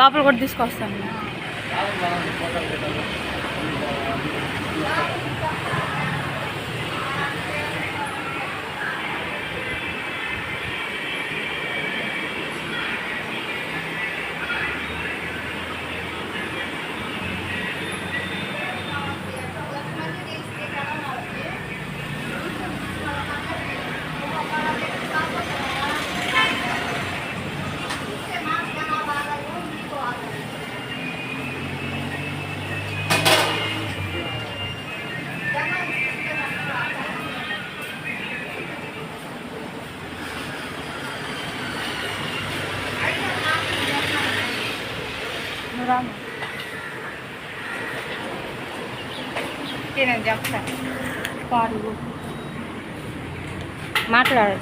లోపల కూడా తీసుకొస్తాను. నేను చెప్తాను మాట్లాడు.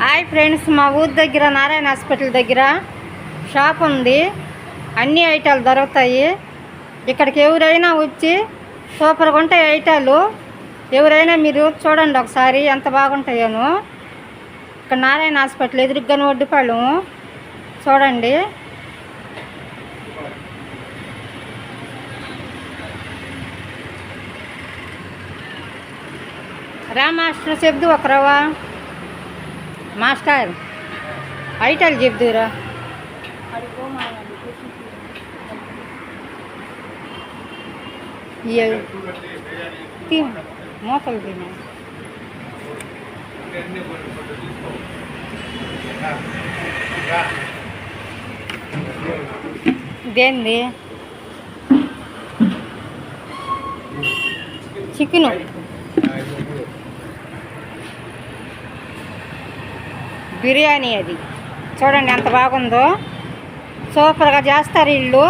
హాయ్ ఫ్రెండ్స్, మా ఊరి దగ్గర నారాయణ హాస్పిటల్ దగ్గర షాప్ ఉంది. అన్ని ఐటాలు దొరుకుతాయి. ఇక్కడికి ఎవరైనా వచ్చి సూపర్గా ఉంటాయి ఐటాలు. ఎవరైనా మీరు చూడండి ఒకసారి ఎంత బాగుంటాయోను. ఇక్కడ నారాయణ హాస్పిటల్ ఎదురుగానే ఒడ్డుపాలెం చూడండి. రా మాస్టర్ చెప్దు ఒకరవా మాస్టర్ ఐటాలు చెప్దురా. మోకలు తిన్నా ఇదేంది చికెను. బిర్యానీ అది చూడండి ఎంత బాగుందో. సూపర్గా చేస్తారు వీళ్ళు.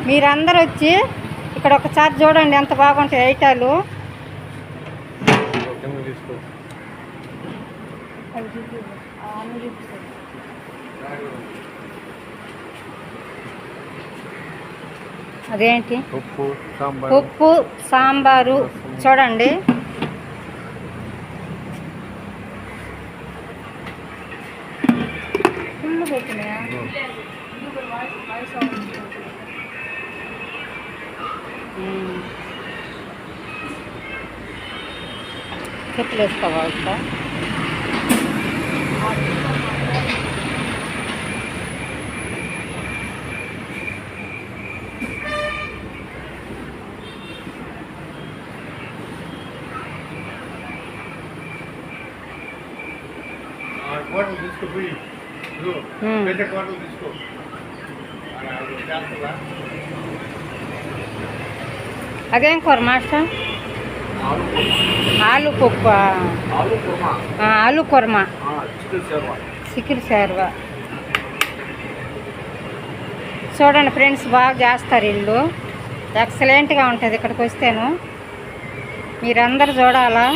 మీరందరూ వచ్చి ఇక్కడ ఒకసారి చూడండి ఎంత బాగుంటాయి ఐటాలు. అదేంటి ఉప్పు సాంబారు చూడండి. చెప్పులు వేసుకోవాలి. అదేం కూర మాస్టర్? ఆలు పప్పు, ఆలు కుర్మా, చికెన్ షేర్వా. చూడండి ఫ్రెండ్స్, బాగా చేస్తారు వీళ్ళు. ఎక్సలెంట్గా ఉంటుంది. ఇక్కడికి వస్తేను మీరందరూ చూడాలా.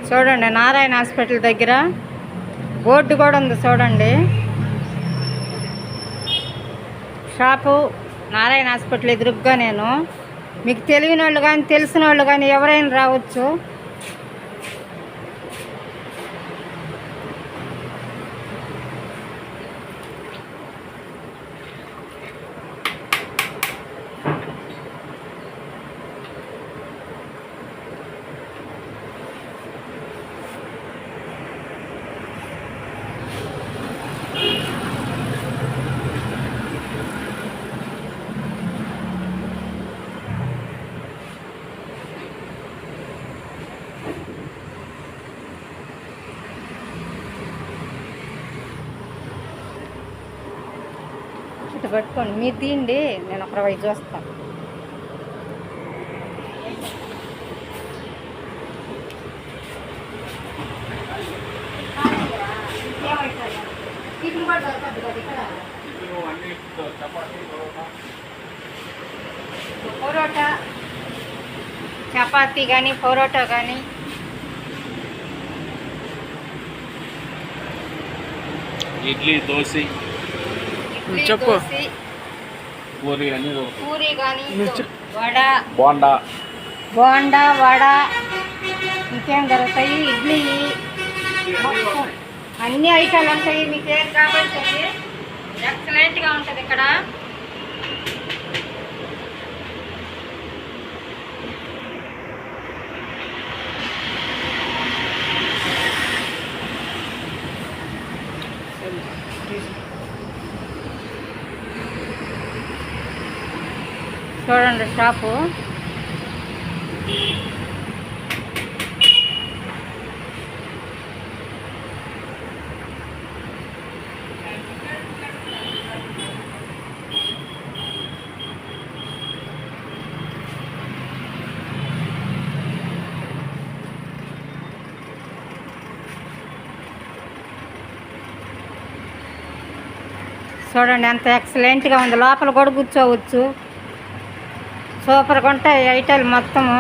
చూడండి నారాయణ హాస్పిటల్ దగ్గర బోర్డు కూడా ఉంది చూడండి. షాపు నారాయణ హాస్పిటల్ ఎదురుగ్గా. నేను మీకు తెలియని వాళ్ళు కానీ తెలిసిన వాళ్ళు కానీ ఎవరైనా రావచ్చు. ఇటు పెట్టుకోండి, మీరు తీయండి, నేను ఒక వైపు చూస్తాను. పరోటా, చపాతీ కానీ పరోటా కానీ ఇడ్లీ దోశ చెప్పు, పూరి అని పూరి కానీ వడ బోండా బోండా వడ ఇంకేం దొరుకుతాయి, ఇడ్లీ మొత్తం అన్ని ఐటాలు ఉంటాయి. మీకు ఏం కావాల్సి ఎక్సలెంట్గా ఉంటుంది ఇక్కడ. చూడండి షాపు. చూడండి ఎంత ఎక్సలెంట్గా ఉంది, లోపల కూడా కూర్చోవచ్చు. సూపర్గా ఉంటాయి ఐటాలు మొత్తము.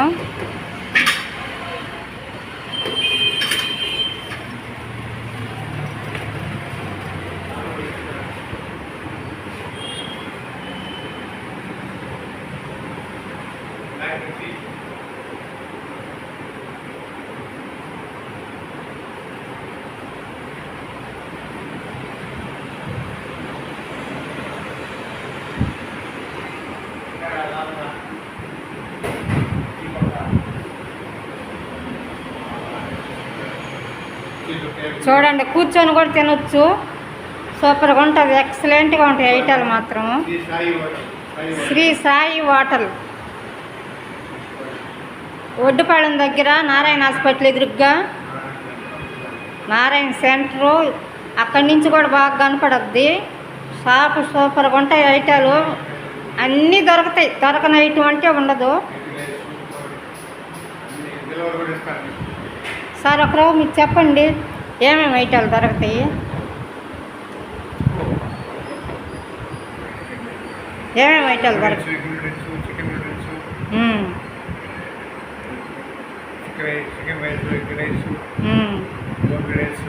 చూడండి కూర్చొని కూడా తినొచ్చు, సూపర్గా ఉంటుంది, ఎక్సలెంట్గా ఉంటాయి ఐటాలు మాత్రము. శ్రీ సాయి హోటల్, ఒడ్డుపాలెం దగ్గర నారాయణ హాస్పిటల్ ఎదురుగ్గా నారాయణ సెంటరు, అక్కడి నుంచి కూడా బాగా కనపడద్ది. షాపు సూపర్గా ఉంటాయి ఐటాలు, అన్నీ దొరుకుతాయి, దొరకని ఐటమ్ అంటే ఉండదు. సార్ ఒకరోజు మీకు చెప్పండి ఏమేమి ఐటాలు దొరుకుతాయి. ఏమేమి ఐటాలు దొరుకుతాయి? Chicken rice, egg rice, gobi rice,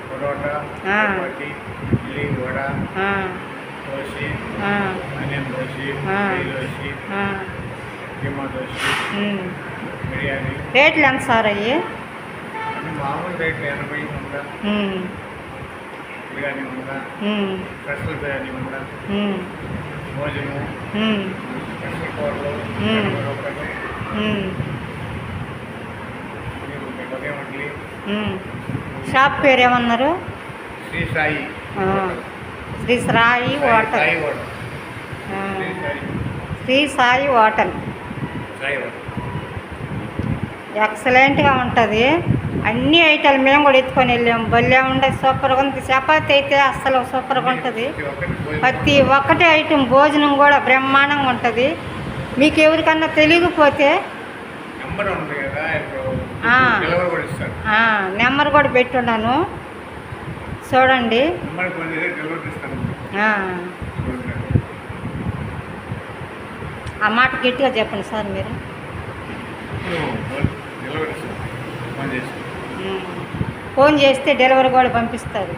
parotta, chapati, idli, vada, dosa, onion dosa, dosa, keema dosa, biryani. రేట్లు ఎంత సార్ అయ్యి? మామూలు రేట్లు 80 ఉందా, బిర్యానీ ఉందా, స్పెషల్ బిర్యానీ ఉందా, భోజనం, స్పెషల్ కూరలు, ఉదయం ఇడ్లీ. షాప్ పేరు ఏమన్నారు? శ్రీ సాయి, శ్రీ సాయి హోటల్, శ్రీ సాయి హోటల్ ఎక్సలెంట్గా ఉంటుంది. అన్ని ఐటాలు మేము కూడా ఎత్తుకొని వెళ్ళాము, భలే ఉండదు, సూపర్గా ఉంది. చపాతి అయితే అస్సలు సూపర్గా ఉంటుంది, ప్రతి ఒక్కటి ఐటమ్ భోజనం కూడా బ్రహ్మాండంగా ఉంటుంది. మీకు ఎవరికన్నా తెలియకపోతే నెంబర్ కూడా పెట్టున్నాను, చూడండి. ఆ మాట గట్టిగా చెప్పండి సార్ మీరు. ఫోన్ చేస్తే డెలివరీ కూడా పంపిస్తారు.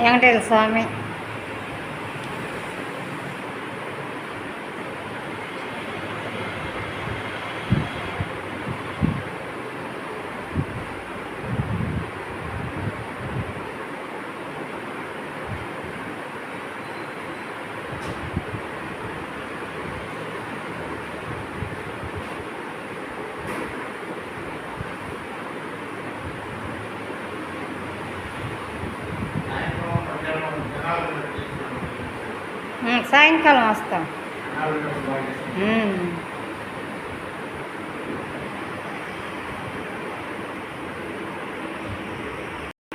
వెంకటేశ్వర స్వామి సాయంకాలం వస్తాం. బాగా చేస్తాం.